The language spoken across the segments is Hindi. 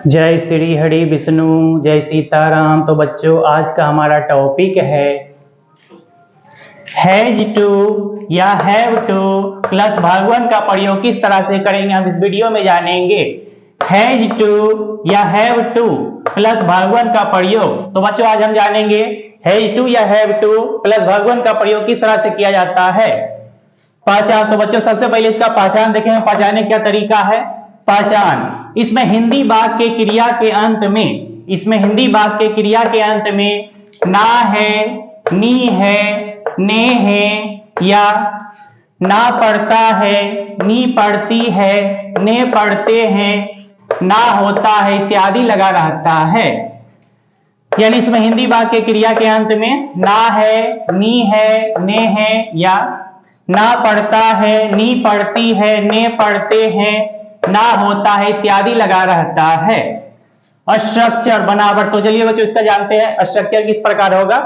जय श्री हरि विष्णु, जय सीताराम। तो बच्चों, आज का हमारा टॉपिक है हैज टू या हैव टू प्लस भागवन का प्रयोग किस तरह से करेंगे, हम इस वीडियो में जानेंगे। हैज टू या हैव टू प्लस भागवन का प्रयोग। तो बच्चों, आज हम जानेंगे हैज टू या हैव टू प्लस भागवन का प्रयोग किस तरह से किया जाता है। पहचान। तो बच्चों, सबसे पहले इसका पहचान देखें। पहचानने का तरीका है पहचान। इसमें हिंदी वाक्य के क्रिया के अंत में, हिंदी वाक्य के क्रिया के अंत में ना है, नी है, ने है या ना पढ़ता है, नी पढ़ती है, ने पढ़ते हैं, ना होता है इत्यादि लगा रहता है। यानी इसमें हिंदी वाक्य के क्रिया के अंत में ना है, नी है, ने है या ना पढ़ता है, नी पढ़ती है, ने पढ़ते हैं, ना होता है इत्यादि लगा रहता है। स्ट्रक्चर बनावट। तो चलिए बच्चों, इसका जानते हैं। स्ट्रक्चर किस प्रकार होगा।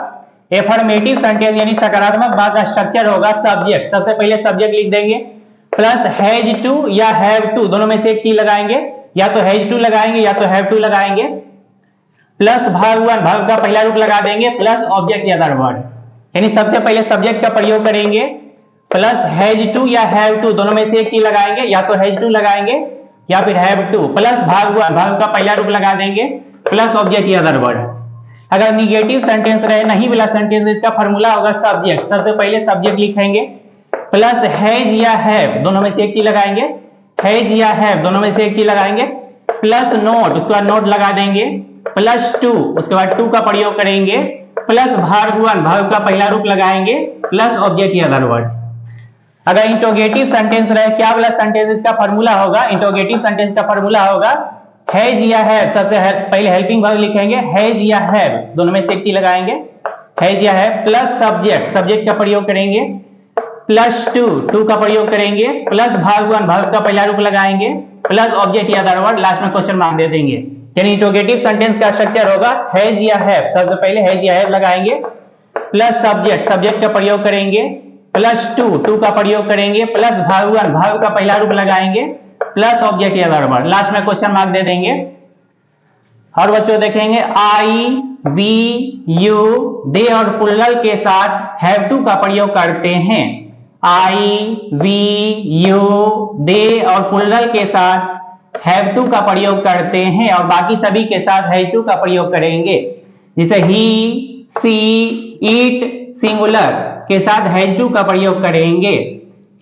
एफर्मेटिव सेंटेंस यानी सकारात्मक भाग का स्ट्रक्चर होगा सब्जेक्ट। सबसे पहले सब्जेक्ट लिख देंगे प्लस हैज टू या हैव टू, दोनों में से एक चीज लगाएंगे, या तो हैज टू लगाएंगे या तो हैव टू लगाएंगे। प्लस भाग वन, भाग का पहला रूप लगा देंगे, प्लस ऑब्जेक्ट या अदर वर्ड। यानी सबसे पहले सब्जेक्ट का प्रयोग करेंगे, प्लस हैज टू या हैव टू, दोनों में से एक चीज लगाएंगे, या तो हैज टू लगाएंगे या फिर हैव टू। प्लस भाग वन, भाग का पहला रूप लगा देंगे, प्लस ऑब्जेक्ट या अदर वर्ड। अगर निगेटिव सेंटेंस रहे, नहीं वाला सेंटेंस, इसका फॉर्मूला होगा सब्जेक्ट। सबसे पहले सब्जेक्ट लिखेंगे, प्लस हैज या हैव, दोनों में से एक चीज लगाएंगे, हैज या हैव, दोनों में से एक चीज लगाएंगे। प्लस नोट, उसके बाद नोट लगा देंगे, प्लस टू, उसके बाद टू का प्रयोग करेंगे, प्लस भाग वन, भाग का पहला रूप लगाएंगे, प्लस ऑब्जेक्ट या अदर वर्ड। अगर इंटरोगेटिव सेंटेंस रहे, क्या वाला सेंटेंस, इसका फॉर्मूला होगा, इंटरोगेटिव सेंटेंस का फॉर्मूला होगा हैज या हैव। सबसे पहले हेल्पिंग वर्ब लिखेंगे, हैज या हैव, दोनों में से एक चीज लगाएंगे, हैज या हैव, प्लस सब्जेक्ट, सब्जेक्ट का प्रयोग करेंगे, प्लस टू, टू का प्रयोग करेंगे, प्लस भाग वन, भाग का पहला रूप लगाएंगे, प्लस ऑब्जेक्ट या अदर वर्ड, लास्ट में क्वेश्चन मार्क दे देंगे। यानी इंटरोगेटिव सेंटेंस का स्ट्रक्चर होगा हैज या हैव। सबसे पहले हैज या हैव लगाएंगे, प्लस सब्जेक्ट, सब्जेक्ट का प्रयोग करेंगे, प्लस टू, टू का प्रयोग करेंगे, प्लस भाग वन, भाग का पहला रूप लगाएंगे, प्लस ऑब्जेक्ट या अदर वर्ड, लास्ट में क्वेश्चन मार्क दे देंगे। और बच्चों देखेंगे आई, वी, यू, दे और प्लूरल के साथ हैव टू का प्रयोग करते हैं। आई, वी, यू, दे और प्लूरल के साथ हैव टू का प्रयोग करते हैं, और बाकी सभी के साथ हैज टू का प्रयोग करेंगे। जैसे ही, सी, ईट सिंगुलर के साथ हैज टू का प्रयोग करेंगे,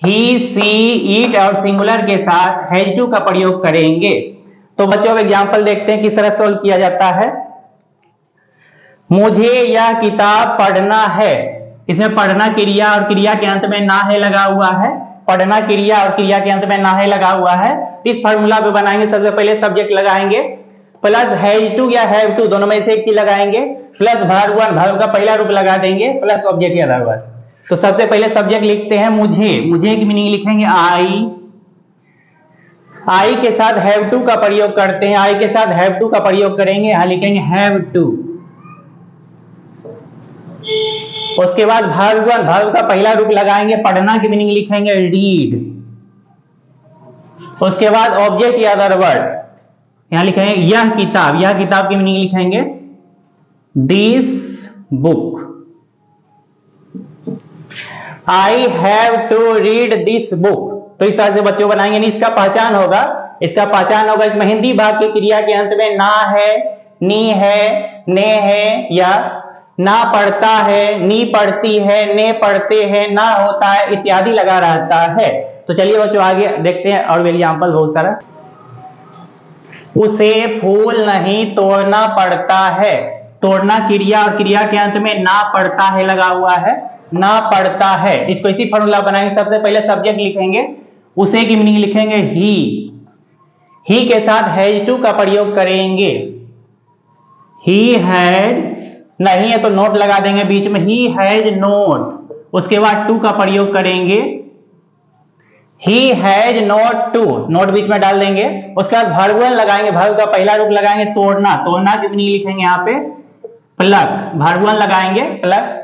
ही, सी, ईट और सिंगुलर के साथ हैज टू का प्रयोग करेंगे। तो बच्चों, अब एग्जांपल देखते हैं किस तरह सॉल्व किया जाता है। मुझे यह किताब पढ़ना है। इसमें पढ़ना क्रिया और क्रिया के अंत में ना है लगा हुआ है। पढ़ना क्रिया और क्रिया के अंत में ना है लगा हुआ है। इस फार्मूला पे बनाएंगे, सबसे पहले सब्जेक्ट लगाएंगे, प्लस हैज टू या हैव टू, दोनों में से एक चीज लगाएंगे, प्लस भाग वन, भाग का पहला रूप लगा देंगे, प्लस ऑब्जेक्ट या अदर वर्ड। तो सबसे पहले सब्जेक्ट लिखते हैं मुझे। मुझे की मीनिंग लिखेंगे आई, आई के साथ हैव टू का प्रयोग करते हैं, आई के साथ हैव टू का प्रयोग करेंगे, यहां लिखेंगे हैव टू। उसके बाद भाग वन, भाग का पहला रूप लगाएंगे, पढ़ना की मीनिंग लिखेंगे रीड। उसके बाद ऑब्जेक्ट या अदर वर्ड, यहां लिखेंगे यह किताब, यह किताब की मीनिंग लिखेंगे this book. I have to read this book. तो इस तरह से बच्चों बनाएंगे। यानी इसका पहचान होगा, इसमें हिंदी भाग की क्रिया के अंत में ना है, नी है, ने है या ना पढ़ता है, नी पढ़ती है, ने पढ़ते हैं, ना होता है इत्यादि लगा रहता है। तो चलिए बच्चों आगे देखते हैं और एग्जांपल बहुत सारा। उसे फूल नहीं तोड़ना पड़ता है। तोड़ना क्रिया और क्रिया के अंत में ना पड़ता है लगा हुआ है, ना पड़ता है। इसको इसी फॉर्मूला बनाएंगे। सबसे पहले सब्जेक्ट लिखेंगे, उसे की मीनिंग लिखेंगे ही के साथ हैज टू का प्रयोग करेंगे, ही हैड, नहीं है तो नोट लगा देंगे बीच में, ही हैज नोट। उसके बाद टू का प्रयोग करेंगे, he has not to, not बीच में डाल देंगे। उसके बाद भाग वन लगाएंगे, भाग का पहला रूप लगाएंगे तोड़ना, तोड़ना की मीनिंग लिखेंगे यहाँ पे प्लक, भाग वन लगाएंगे प्लक।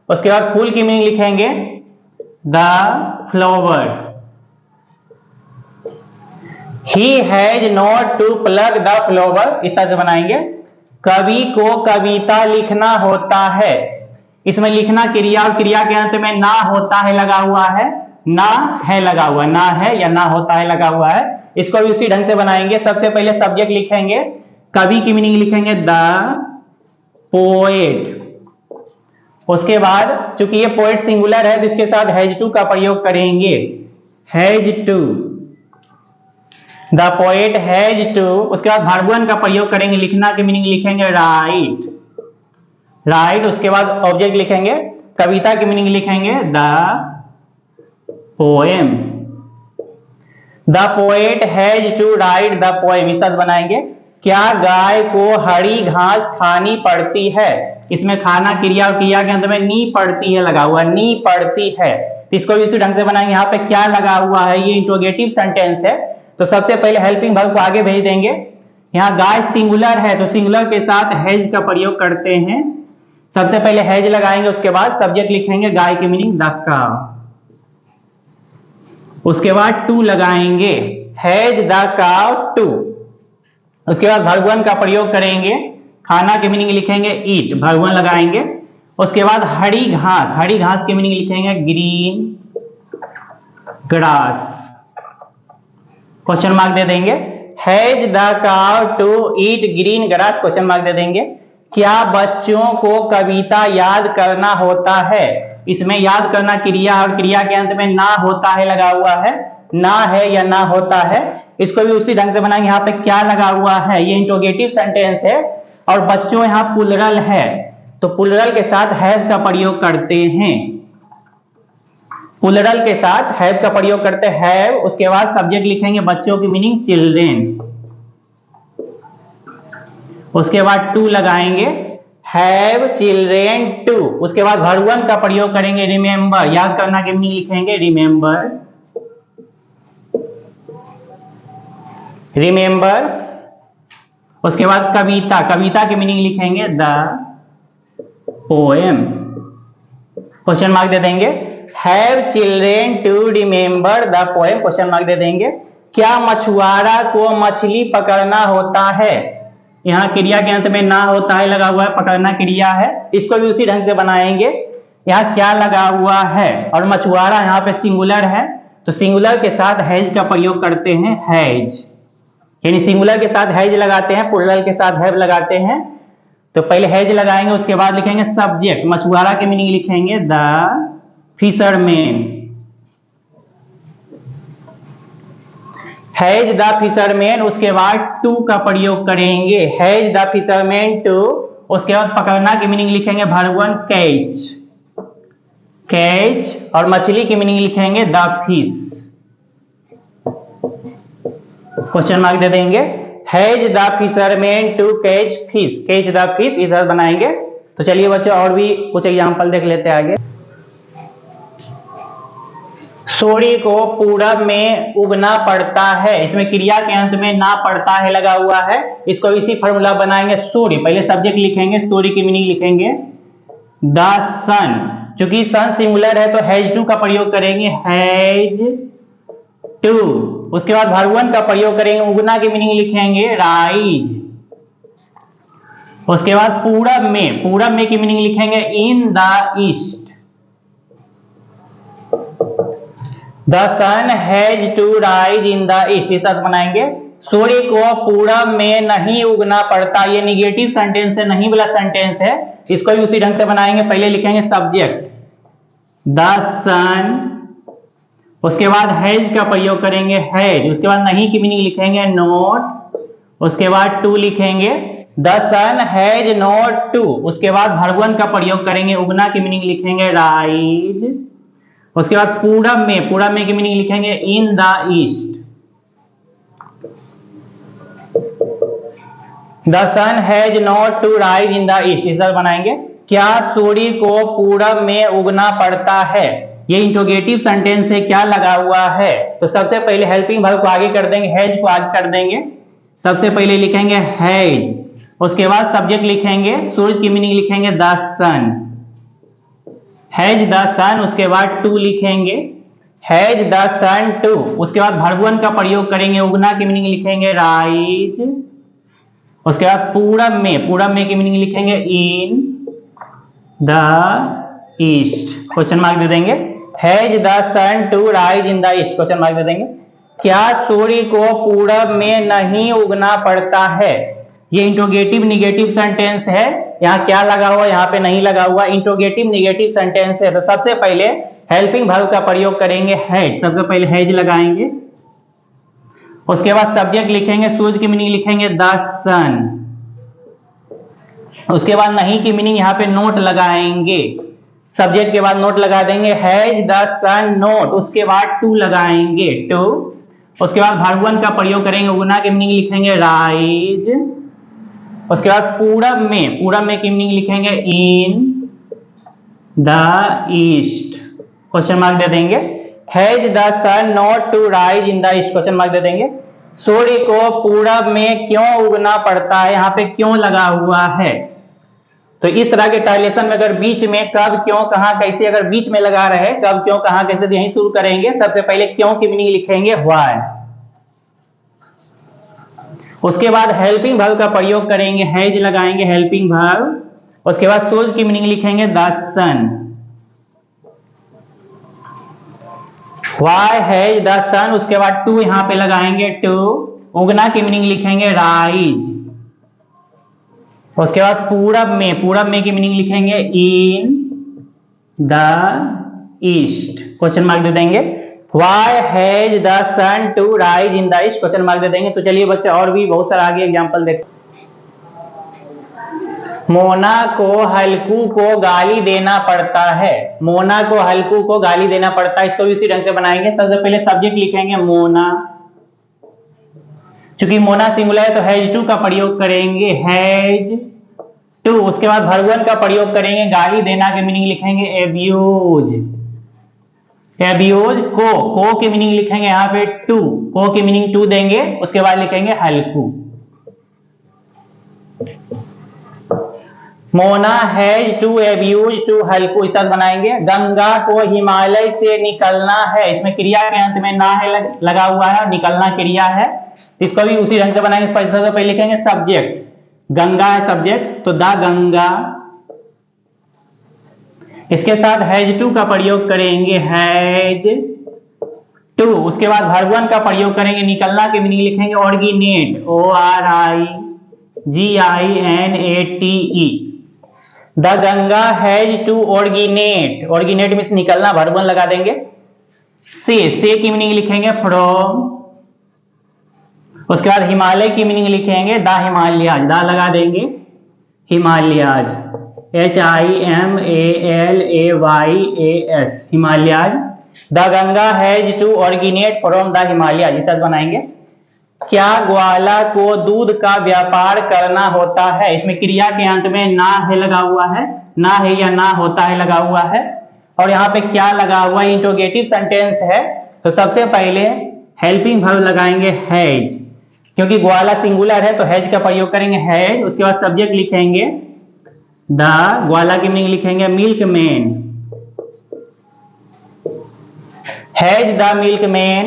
उसके बाद फूल की मीनिंग लिखेंगे the flower. He has not to pluck the flower, इस तरह से बनाएंगे। कवि को कविता लिखना होता है, इसमें लिखना क्रिया और क्रिया के अंत में ना होता है लगा हुआ है, ना है लगा हुआ, ना है या ना होता है लगा हुआ है। इसको भी उसी ढंग से बनाएंगे। सबसे पहले सब्जेक्ट लिखेंगे, कवि की मीनिंग लिखेंगे द पोएट। उसके बाद चूंकि ये पोएट सिंगुलर है तो इसके साथ हैज टू का प्रयोग करेंगे, has to, the poet has to. उसके बाद वर्ब वन का प्रयोग करेंगे, लिखना की मीनिंग लिखेंगे राइट, राइट। उसके बाद ऑब्जेक्ट लिखेंगे, कविता की मीनिंग लिखेंगे the poem, the poet has to write the poem, इस तरह बनाएंगे। क्या गाय को हरी घास खानी पड़ती है, इसमें खाना क्रिया और क्रिया के अंत में नी पड़ती है लगा हुआ, नी पड़ती है, तो इसको भी इसी ढंग से बनाएंगे। यहाँ पे क्या लगा हुआ है, ये इंट्रोगेटिव सेंटेंस है, तो सबसे पहले हेल्पिंग वर्ब को आगे भेज देंगे। यहाँ गाय सिंगुलर है तो सिंगुलर के साथ हैज का प्रयोग करते हैं। सबसे पहले हैज लगाएंगे, उसके बाद सब्जेक्ट लिखेंगे गाय की मीनिंग द काउ, उसके बाद टू लगाएंगे, हैज द काउ टू। उसके बाद वर्ब वन का प्रयोग करेंगे, खाना की मीनिंग लिखेंगे ईट, वर्ब वन लगाएंगे। उसके बाद हरी घास, हरी घास की मीनिंग लिखेंगे ग्रीन ग्रास, क्वेश्चन मार्क दे देंगे। Has the cow to eat green grass, question mark दे देंगे। क्या बच्चों को कविता याद करना होता है, इसमें याद करना क्रिया और क्रिया के अंत में ना होता है लगा हुआ है, ना है या ना होता है, इसको भी उसी ढंग से बनाएंगे। यहाँ पे क्या लगा हुआ है, ये इंट्रोगेटिव सेंटेंस है और बच्चों यहाँ प्लुरल है तो प्लुरल के साथ हैव का प्रयोग करते हैं, प्लुरल के साथ हैव का प्रयोग करते हैं। उसके बाद सब्जेक्ट लिखेंगे, बच्चों की मीनिंग चिल्ड्रेन, उसके बाद टू लगाएंगे, हैव चिल्ड्रेन टू। उसके बाद वर्ब वन का प्रयोग करेंगे रिमेंबर, याद करना की मीनिंग लिखेंगे रिमेंबर, रिमेंबर। उसके बाद कविता, कविता की मीनिंग लिखेंगे द पोएम, क्वेश्चन मार्क दे देंगे। Have children to remember the poem, question mark दे देंगे। क्या मछुआरा को मछली पकड़ना होता है, यहाँ क्रिया के अंत में ना होता है लगा हुआ है, पकड़ना क्रिया है, इसको भी उसी ढंग से बनाएंगे। यहाँ क्या लगा हुआ है और मछुआरा यहाँ पे सिंगुलर है तो सिंगुलर के साथ हैज का प्रयोग करते हैं, हैज, यानी सिंगुलर के साथ हैज लगाते हैं, प्लुरल के साथ हैव लगाते हैं। तो पहले हैज लगाएंगे, उसके बाद लिखेंगे सब्जेक्ट, मछुआरा की मीनिंग लिखेंगे the fisherman, has the fisherman. उसके बाद टू का प्रयोग करेंगे, हैज द फिशरमैन टू। उसके बाद पकड़ना की मीनिंग लिखेंगे वर्ब वन कैच, कैच, और मछली की मीनिंग लिखेंगे द फिश, क्वेश्चन मार्क दे देंगे। Has the fisherman to catch fish, catch the fish, इधर बनाएंगे। तो चलिए बच्चों और भी कुछ एग्जांपल देख लेते हैं आगे। सूर्य को पूरब में उगना पड़ता है, इसमें क्रिया के अंत में ना पड़ता है लगा हुआ है, इसको इसी फॉर्मूला बनाएंगे। सूर्य, पहले सब्जेक्ट लिखेंगे, सूर्य की मीनिंग लिखेंगे द सन, चूंकि सन सिंगुलर है तो हैज टू का प्रयोग करेंगे, हैज टू। उसके बाद वर्ब वन का प्रयोग करेंगे, उगना की मीनिंग लिखेंगे राइज। उसके बाद पूरब में, पूरब में की मीनिंग लिखेंगे in the east, the sun has to rise in the east, इस तरह बनाएंगे। सूर्य को पूरब में नहीं उगना पड़ता, ये निगेटिव सेंटेंस है, नहीं वाला सेंटेंस है, इसको भी उसी ढंग से बनाएंगे। पहले लिखेंगे सब्जेक्ट द सन, उसके बाद हैज का प्रयोग करेंगे हैज, उसके बाद नहीं की मीनिंग लिखेंगे नॉट, उसके बाद टू लिखेंगे, the sun has not to. उसके बाद वर्ब वन का प्रयोग करेंगे, उगना की मीनिंग लिखेंगे राइज। उसके बाद पूरब में की मीनिंग लिखेंगे in the east, the sun has not to rise in the east, इस तरह बनाएंगे। क्या सूर्य को पूरब में उगना पड़ता है, ये इंट्रोगेटिव सेंटेंस है, क्या लगा हुआ है, तो सबसे पहले हेल्पिंग वर्ब को आगे कर देंगे, हैज को आगे कर देंगे। सबसे पहले लिखेंगे हैज, उसके बाद सब्जेक्ट लिखेंगे, सूर्य की मीनिंग लिखेंगे the sun, has the sun. उसके बाद टू लिखेंगे, हैज द सन टू, उसके बाद वर्ब वन का प्रयोग करेंगे, उगना की मीनिंग लिखेंगे राइज, उसके बाद पूरब में की मीनिंग लिखेंगे in the east, question mark दे देंगे। Has the sun to rise in the east, question mark दे देंगे। क्या सूर्य को पूरब में नहीं उगना पड़ता है? ये इंट्रोगेटिव निगेटिव सेंटेंस है, यहाँ क्या लगा हुआ, यहाँ पे नहीं लगा हुआ, इंट्रोगेटिव निगेटिव सेंटेंस है। तो सबसे पहले हेल्पिंग वर्ब का प्रयोग करेंगे हैज, सबसे पहले हैज लगाएंगे, उसके बाद सब्जेक्ट लिखेंगे, सूरज की मीनिंग लिखेंगे द सन, उसके बाद नहीं की मीनिंग यहाँ पे नोट लगाएंगे, सब्जेक्ट के बाद नोट लगा देंगे, हैज द सन नोट, उसके बाद टू लगाएंगे टू, उसके बाद वर्ब वन का प्रयोग करेंगे, उगना की मीनिंग लिखेंगे राइज, उसके बाद पूरब में की मीनिंग लिखेंगे in the east, question mark दे देंगे। Has the sun not to rise in the east, question mark दे देंगे। सूर्य को पूरब में क्यों उगना पड़ता है, यहाँ पे क्यों लगा हुआ है। तो इस तरह के ट्रांसलेशन में अगर बीच में कब क्यों कहां कैसे अगर बीच में लगा रहे, कब क्यों कहां कैसे, तो यहीं शुरू करेंगे। सबसे पहले क्यों की मीनिंग लिखेंगे व्हाई, उसके बाद हेल्पिंग वर्ब का प्रयोग करेंगे, हैज लगाएंगे हेल्पिंग वर्ब, उसके बाद सूरज की मीनिंग लिखेंगे the sun, why has the sun, उसके बाद टू यहां पे लगाएंगे टू, उगना की मीनिंग लिखेंगे राइज, उसके बाद पूरब में की मीनिंग लिखेंगे in the east, question mark दे देंगे। Why has the sun to rise in the east, question mark दे देंगे। तो चलिए बच्चे और भी बहुत सारा आगे एग्जांपल देखते। मोना को हल्कू को गाली देना पड़ता है, मोना को हल्कू को गाली देना पड़ता है, इसको भी उसी ढंग से बनाएंगे। सबसे पहले सब्जेक्ट लिखेंगे मोना, चूंकि मोना सिंगुलर है तो हैज टू का प्रयोग करेंगे हैज टू, उसके बाद वर्ब वन का प्रयोग करेंगे, गाली देना के मीनिंग लिखेंगे एब्यूज, एब्यूज को की मीनिंग लिखेंगे यहाँ पे टू, को की मीनिंग टू देंगे, उसके बाद लिखेंगे Halku. Mona has to abuse to Halku, इस तरह बनाएंगे। गंगा को हिमालय से निकलना है, इसमें क्रिया के अंत में ना है लगा हुआ है, निकलना क्रिया है, इसको भी उसी ढंग से बनाएंगे। सबसे पहले लिखेंगे सब्जेक्ट, गंगा है सब्जेक्ट, तो द गंगा, इसके साथ हैज टू का प्रयोग करेंगे हैज टू, उसके बाद वर्ब वन का प्रयोग करेंगे, निकलना की मीनिंग लिखेंगे originate, ORIGINATE, the Ganga has to originate, originate means निकलना, वर्ब वन लगा देंगे। से की मीनिंग लिखेंगे फ्रॉम, उसके बाद हिमालय की मीनिंग लिखेंगे द हिमालयाज, द लगा देंगे Himalayas, HIMALAYAS, Himalayas. The Ganga has to originate from the Himalayas, इस तरह बनाएंगे। क्या ग्वाला को दूध का व्यापार करना होता है, इसमें क्रिया के अंत में ना है लगा हुआ है, ना है या ना होता है लगा हुआ है, और यहाँ पे क्या लगा हुआ है, इंट्रोगेटिव सेंटेंस है। तो सबसे पहले हेल्पिंग वर्ब लगाएंगे हैज, क्योंकि ग्वाला सिंगुलर है तो हैज का प्रयोग करेंगे हैज, उसके बाद सब्जेक्ट लिखेंगे द, ग्वाला की मीनिंग लिखेंगे मिल्कमैन, हैज द मिल्कमैन,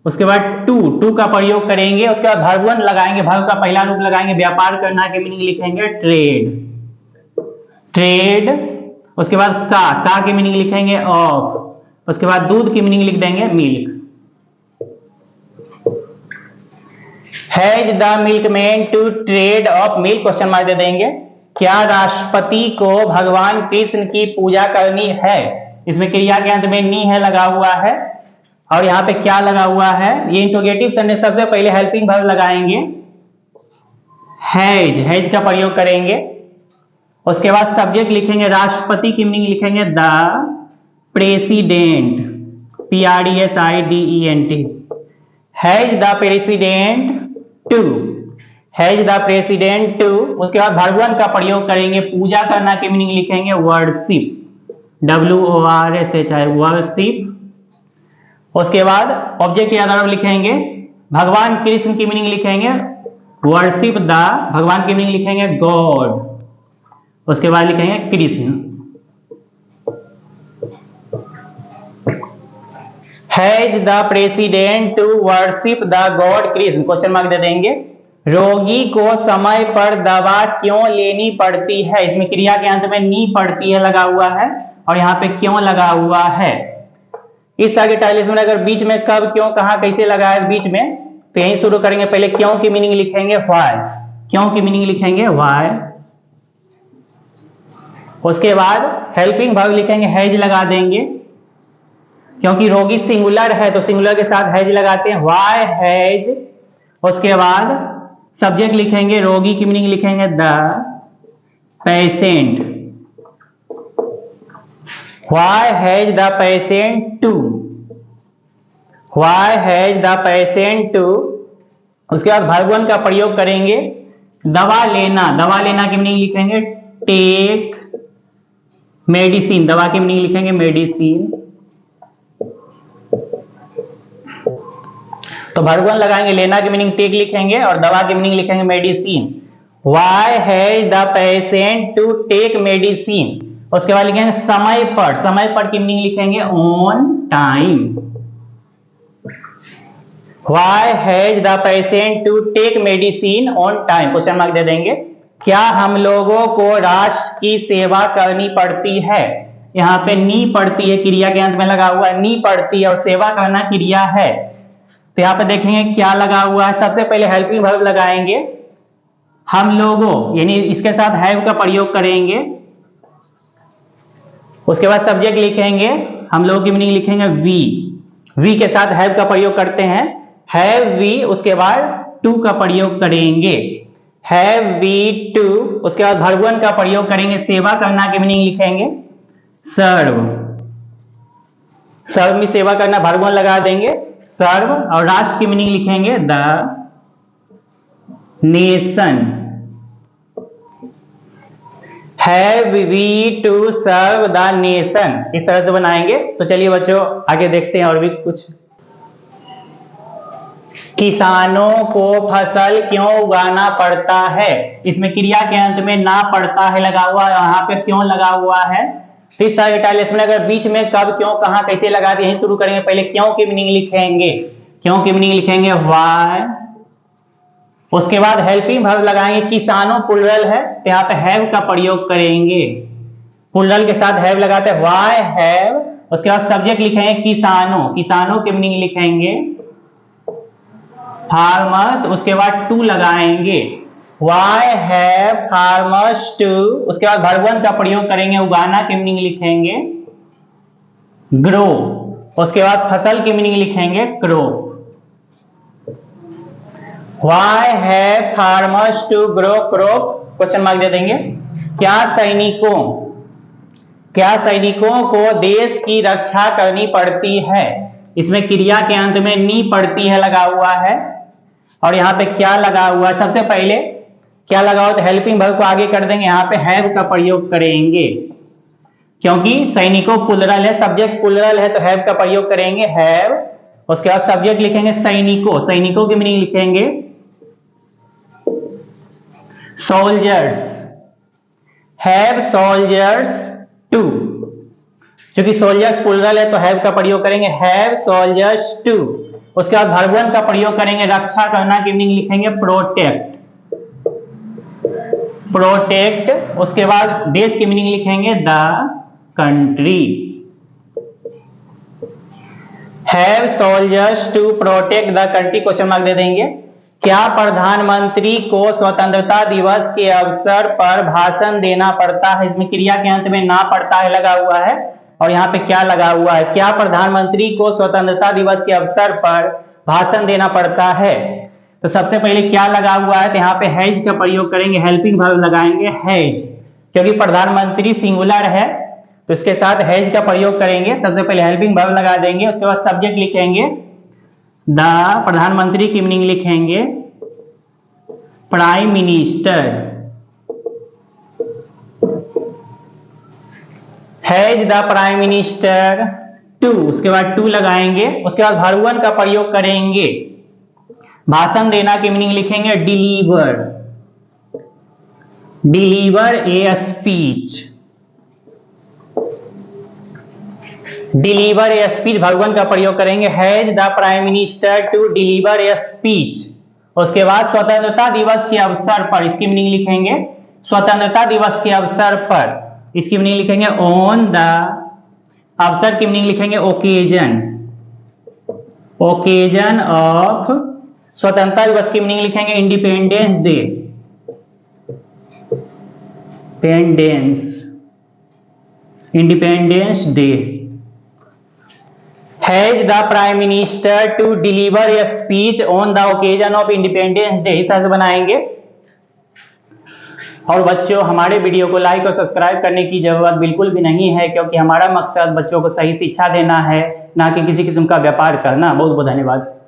उसके बाद टू का प्रयोग करेंगे, उसके बाद वर्ब वन लगाएंगे, वर्ब का पहला रूप लगाएंगे, व्यापार करना की मीनिंग लिखेंगे ट्रेड, उसके बाद का की मीनिंग लिखेंगे ऑफ, उसके बाद दूध की मीनिंग लिख देंगे milk. Has the milkman to trade off milk, question mark दे देंगे। क्या राष्ट्रपति को भगवान कृष्ण की पूजा करनी है, इसमें क्रिया के अंत में नी है लगा हुआ है, और यहाँ पे क्या लगा हुआ है, ये इंट्रोगेटिव सेंटेंस। सबसे पहले हेल्पिंग वर्ब लगाएंगे हैज का प्रयोग करेंगे, उसके बाद सब्जेक्ट लिखेंगे, राष्ट्रपति की मीनिंग लिखेंगे the president, PRESIDENT, has the president to, has the president to, उसके बाद वर्ब वन का प्रयोग करेंगे, पूजा करना की मीनिंग लिखेंगे वर्शिप, WORSHIP, वर्शिप, उसके बाद ऑब्जेक्ट या वर्ब लिखेंगे, भगवान कृष्ण की मीनिंग लिखेंगे वर्शिप द, भगवान की मीनिंग लिखेंगे गॉड, उसके बाद लिखेंगे Krishna. Has the president to worship the god Krishna, question mark दे देंगे। रोगी को समय पर दवा क्यों लेनी पड़ती है, इसमें क्रिया के अंत में नी पड़ती है लगा हुआ है और यहाँ पे क्यों लगा हुआ है। इस तरह के टाइलिस में अगर बीच में कब क्यों कहाँ कैसे लगा है बीच में, तो यही शुरू करेंगे। पहले क्यों की मीनिंग लिखेंगे व्हाई, क्यों की मीनिंग लिखेंगे व्हाई। उसके बाद हेल्पिंग वर्ब लिखेंगे, हैज लगा देंगे, क्योंकि रोगी सिंगुलर है तो सिंगुलर के साथ हैज लगाते हैं, व्हाई हैज। उसके बाद सब्जेक्ट लिखेंगे, रोगी की मीनिंग लिखेंगे the patient, why has the patient to, why has the patient to. उसके बाद वर्ब वन का प्रयोग करेंगे, दवा लेना, दवा लेना की मीनिंग लिखेंगे टेक मेडिसिन, दवा की मीनिंग लिखेंगे मेडिसिन। तो वर्ब वन लगाएंगे, लेना की मीनिंग टेक लिखेंगे और दवा की मीनिंग लिखेंगे medicine. Why has the patient to take medicine. उसके बाद लिखेंगे समय पर, समय पर की मीनिंग लिखेंगे on time. Why has the patient to take medicine on time, question mark दे देंगे। क्या हम लोगों को राष्ट्र की सेवा करनी पड़ती है, यहाँ पे नी पड़ती है, क्रिया के अंत में लगा हुआ है, नी पड़ती है और सेवा करना क्रिया है। तो यहाँ पे देखेंगे क्या लगा हुआ है। सबसे पहले हेल्पिंग वर्ब लगाएंगे, हम लोगों यानी इसके साथ हैव का प्रयोग करेंगे। उसके बाद सब्जेक्ट लिखेंगे, हम लोगों की मीनिंग लिखेंगे वी, वी के साथ हैव का प्रयोग करते हैं, हैव वी। उसके बाद टू का प्रयोग करेंगे, हैव वी टू। उसके बाद वर्ब वन का प्रयोग करेंगे, सेवा करना की मीनिंग लिखेंगे सर्व, सर्व में सेवा करना, वर्ब वन लगा देंगे सर्व। और राष्ट्र की मीनिंग लिखेंगे the nation, have we to serve the nation, इस तरह से बनाएंगे। तो चलिए बच्चों आगे देखते हैं और भी कुछ। किसानों को फसल क्यों उगाना पड़ता है, इसमें क्रिया के अंत में ना पड़ता है लगा हुआ है, यहाँ पे क्यों लगा हुआ है। तो इस तरह के टाइलिस में अगर बीच में कब क्यों कहाँ कैसे लगा दिए, यही शुरू करेंगे। पहले क्यों की मीनिंग लिखेंगे, क्यों की मीनिंग लिखेंगे व्हाई। उसके बाद हेल्पिंग वर्ब लगाएंगे, किसानों प्लुरल है तो यहाँ पे हैव का प्रयोग करेंगे, प्लुरल के साथ हैव लगाते हैं व्हाई हैव। उसके बाद सब्जेक्ट लिखेंगे किसानों, किसानों की मीनिंग लिखेंगे फार्मर्स। उसके बाद टू लगाएंगे, व्हाई हैव फार्मर्स टू। उसके बाद वर्ब वन का प्रयोग करेंगे, उगाना की मीनिंग लिखेंगे ग्रो। उसके बाद फसल की मीनिंग लिखेंगे crop. Why have farmers to grow crop, question mark दे देंगे। क्या सैनिकों को देश की रक्षा करनी पड़ती है, इसमें क्रिया के अंत में नी पड़ती है लगा हुआ है और यहाँ पे क्या लगा हुआ है। सबसे पहले क्या लगा हुआ, तो हेल्पिंग वर्ब को आगे कर देंगे, यहाँ पे हैव का प्रयोग करेंगे क्योंकि सैनिकों प्लुरल है, सब्जेक्ट प्लुरल है तो हैव का प्रयोग करेंगे हैव। उसके बाद सब्जेक्ट लिखेंगे सैनिकों, सैनिकों की मीनिंग लिखेंगे सोल्जर्स, हैव सोल्जर्स टू। क्योंकि सोल्जर्स प्लुरल है तो हैव का प्रयोग करेंगे हैव सोल्जर्स टू। उसके बाद वर्ब वन का प्रयोग करेंगे, रक्षा करना की मीनिंग लिखेंगे प्रोटेक्ट, प्रोटेक्ट। उसके बाद देश की मीनिंग लिखेंगे the country, have soldiers to protect the country, question mark दे देंगे। क्या प्रधानमंत्री को स्वतंत्रता दिवस के अवसर पर भाषण देना पड़ता है, इसमें क्रिया के अंत में ना पड़ता है लगा हुआ है और यहाँ पे क्या लगा हुआ है, क्या प्रधानमंत्री को स्वतंत्रता दिवस के अवसर पर भाषण देना पड़ता है। तो सबसे पहले क्या लगा हुआ है, तो यहाँ पे हैज का प्रयोग करेंगे, हेल्पिंग वर्ब लगाएंगे हैज, क्योंकि प्रधानमंत्री सिंगुलर है तो इसके साथ हैज का प्रयोग करेंगे। सबसे पहले हेल्पिंग वर्ब लगा देंगे, उसके बाद सब्जेक्ट लिखेंगे द, प्रधानमंत्री की मीनिंग लिखेंगे prime minister, has the prime minister to. उसके बाद टू लगाएंगे, उसके बाद वर्ब वन का प्रयोग करेंगे, भाषण देना की मीनिंग लिखेंगे deliver, deliver a speech. Deliver a speech भगवान का प्रयोग करेंगे, has the prime minister to deliver a speech. उसके बाद स्वतंत्रता दिवस के अवसर पर, इसकी मीनिंग लिखेंगे स्वतंत्रता दिवस के अवसर पर, इसकी मीनिंग लिखेंगे ऑन द, अवसर की मीनिंग लिखेंगे ओकेजन, ओकेजन ऑफ, स्वतंत्रता दिवस की मीनिंग लिखेंगे Independence Day, Independence Day. Has the prime minister to deliver a speech on the occasion of Independence Day, इस तरह से बनाएंगे। और बच्चों, हमारे वीडियो को लाइक और सब्सक्राइब करने की जरूरत बिल्कुल भी नहीं है, क्योंकि हमारा मकसद बच्चों को सही शिक्षा देना है, ना कि किसी किस्म का व्यापार करना। बहुत बहुत धन्यवाद।